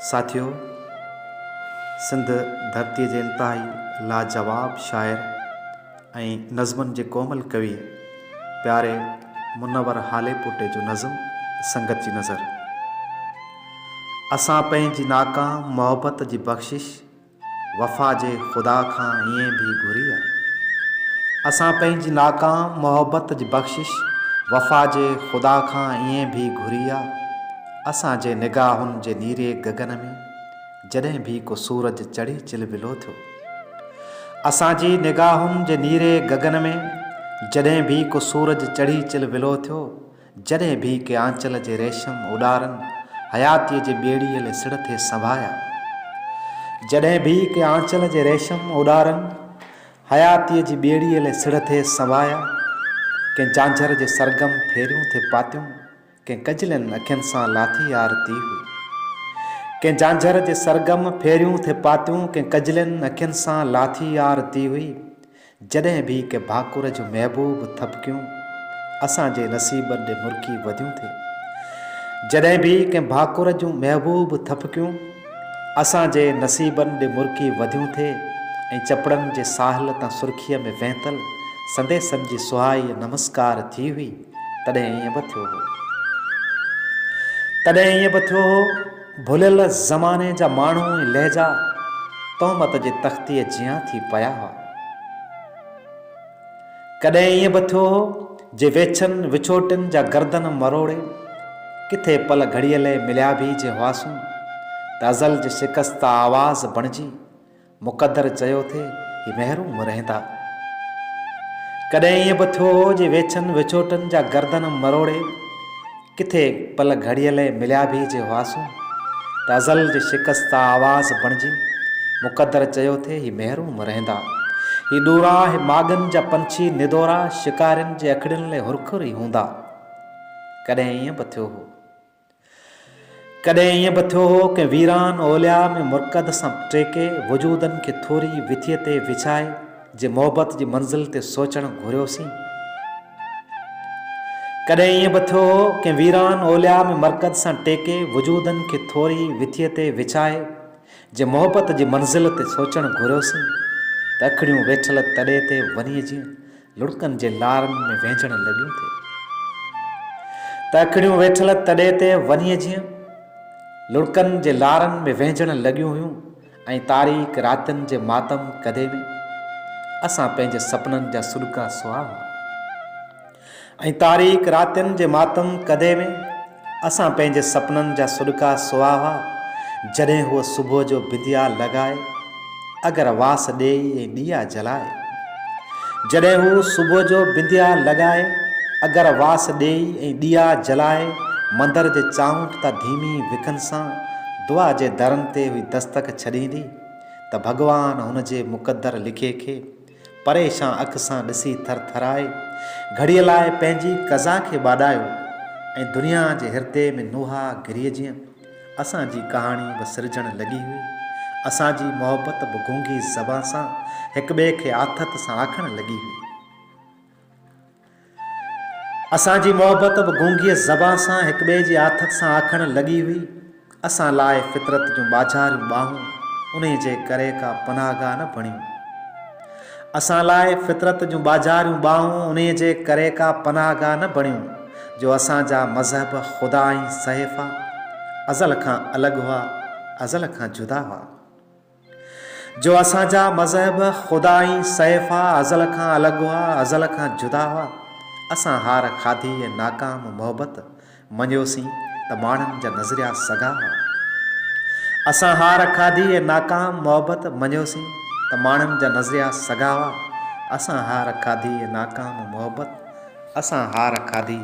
साथियों, सिंध धरती जे इंतहाई लाजवाब शायर ऐं नज़्मनि जे कोमल कवि प्यारे मुनव्वर हालेपुटे जो नज़्म संगत जी नज़र। असां पंहिंजी नाकाम मोहब्बत जी बख़्शिश वफ़ा जे ख़ुदा खां ईअं भी घुरी आहे। असां पंहिंजी नाकाम मोहब्बत जी बख़्शिश वफ़ा जे ख़ुदा खां ईअं भी घुरी आहे। असांजे निगाहुनि जे नीरे गगन में जॾहिं भी को सूरज चढ़ी चिलबिलो थियो। असांजी निगाहुनि जे नीरे गगन में जॾहिं भी को सूरज चढ़ी चिलबिलो थियो। जॾहिं भी के आंचल जे रेशम उॾारनि हयातीअ जे ॿेड़ीअ ले सिर थे संभाया। जॾहिं भी के आंचल जे रेशम उॾारनि हयातीअ जी ॿेड़ीअ ले सिर थे संभाया। कंहिं झांझर जे सरगम फेरियूं थे पातियूं, कंहिं कजलनि अखियुनि सां लाथी आरती हुई। कंहिं झांझर जे सरगम फेरियूं थे पातियूं, कंहिं कजलनि अखियुनि सां लाथी आरती हुई। जॾहिं भी के भाकुर जो महबूब थपकियूं असांजे नसीबनि ॾे मुर्की वधियूं थे। जॾहिं भी के भाकुर जूं महबूब थपकियूं असांजे नसीबनि ॾे मुर्की वधियूं थे। ऐं चपड़नि जे साहिल तां सुर्खीअ में वहितल संदेसनि जी सुहाई नमस्कार थी हुई। तॾहिं ईअं बि थियो हो, तॾहिं ईअं बि थियो हो, भुलियल ज़माने जा माण्हू ऐं लहजा तोहमत जे तख़्तीअ जियां थी पिया हुआ। कॾहिं ईअं बि थियो हो, जे वेछनि विछोटियुनि जा गर्दन मरोड़े किथे पल घड़ीअ लाइ मिलिया भी जे हुआसूं त अज़ल जे शिकस्त आवाज़ बणिजी मुक़दर चयो थे ही महरूम रहंदा। कॾहिं ईअं बि थियो हो, जे वेछनि विछोटियुनि जा गर्दन मरोड़े किथे पल घड़ीअ लाइ मिलिया भी जे हुआसूं त अज़ल जे शिकस्त आवाज़ बणिजी मुक़दर चयो थे ही महरूम रहंदा। ही ॾूरा हे मागनि जा पंछी निदोरा शिकारियुनि जे अखिड़ियुनि लाइ हुरखुरी हूंदा। कॾहिं ईअं बि थियो हो, कॾहिं ईअं बि थियो हो कि वीरान ओलिया में मुर्कद सां टेके वजूदनि खे थोरी विथीअ ते विछाए जे मोहबत जी मंज़िल ते सोचणु घुरियोसीं। कॾहिं ईअं बि थियो हो कि वीरान ओलिया में मरकद सां टेके वजूदनि खे थोरी विथीअ ते विछाए जे मोहबत जी मंज़िल ते सोचणु घुरियोसीं त अखिड़ियूं वेठल तॾे ते वञी जीअं लुड़कनि जे लारनि में वेझण लॻियूं थे। त अखिड़ियूं वेठल तॾे ते वञी जीअं लुड़कनि जे लारनि में वेझण लॻियूं हुयूं। ऐं तारीख़ रातियुनि जे मातम कदे में असां पंहिंजे सपननि जा सुॾका सुआ हुआ। ऐं तारीख़ रातियुनि जे मातम कदे में असां पंहिंजे सपननि जा सुॾका सुआ हुआ। जॾहिं हूअ सुबुह जो बिंदिया लॻाए अगरि वास ॾेई ऐं ॾीया जलाए। जॾहिं हू सुबुह जो बिंदिया लॻाए अगरि वास ॾेई ऐं ॾीया जलाए। मंदर जे चाऊंठ तां धीमी विखनि सां दुआ जे दरनि ते हुई दस्तक छॾींदी त भॻवान हुन जे मुक़दर लिखे खे परेशान अख सां ॾिसी थरथराए घड़ीअ लाइ पंहिंजी क़ज़ा खे ॿाॾायो। ऐं दुनिया जे हिर्दे में नूहा गिरीअ जीअं असांजी कहाणी बि सिरजण लॻी हुई। असांजी मोहबत बि गूंगी ज़बां सां हिक ॿिए खे आथत सां आखण लॻी हुई। असांजी मोहबत बि गूंगी ज़बां सां हिक ॿिए जी आथत सां आखण लॻी हुई। असां लाइ फितरत जूं बाज़ारियूं ॿाहूं उन जे करे का पनाहगाह न बणियूं। असां लाइ फितरत जूं बाज़ारियूं ॿाहूं उन जे करे का पनाहगाह न बणियूं। जो असांजा मज़हब ख़ुदा ऐं सहेफ़ा अज़ल खां अलॻि हुआ, अज़ल खां जुदा हुआ। जो असांजा मज़हब ख़ुदा ऐं सहेफ़ा अज़ल खां अलॻि हुआ, अज़ल खां जुदा हुआ। असां हार खाधी ऐं नाकाम मोहबत मञियोसीं त माण्हुनि जा नज़रिया सॻा हुआ। असां हार खाधी ऐं नाकाम मोहबत मञियोसीं त माण्हुनि जा नज़रिया सॻा हुआ। असां हार खाधी ऐं नाकाम मोहबत, असां हार खाधी